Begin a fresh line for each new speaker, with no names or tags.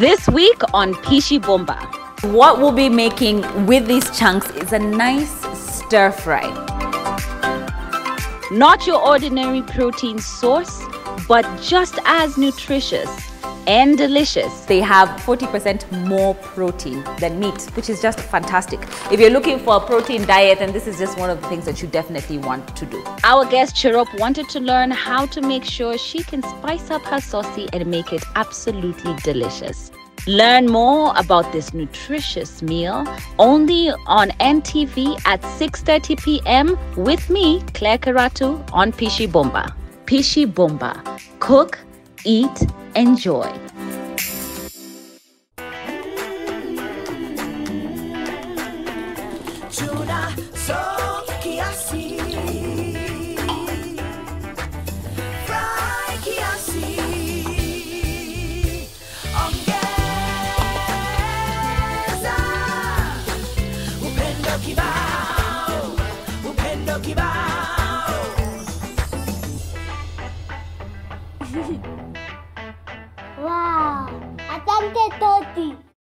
This week on Pishi Bomba.
What we'll be making with these chunks is a nice stir fry.
Not your ordinary protein source, but just as nutritious and delicious.
They have 40% more protein than meat, which is just fantastic. If you're looking for a protein diet, then this is just one of the things that you definitely want to do.
Our guest Chirop wanted to learn how to make sure she can spice up her Sossi and make it absolutely delicious. Learn more about this nutritious meal only on NTV at 6:30 p.m. with me, Clare Karatu, on Pishi Bomba. Pishi Bomba. Cook, eat, enjoy.
Wow, asante Toti.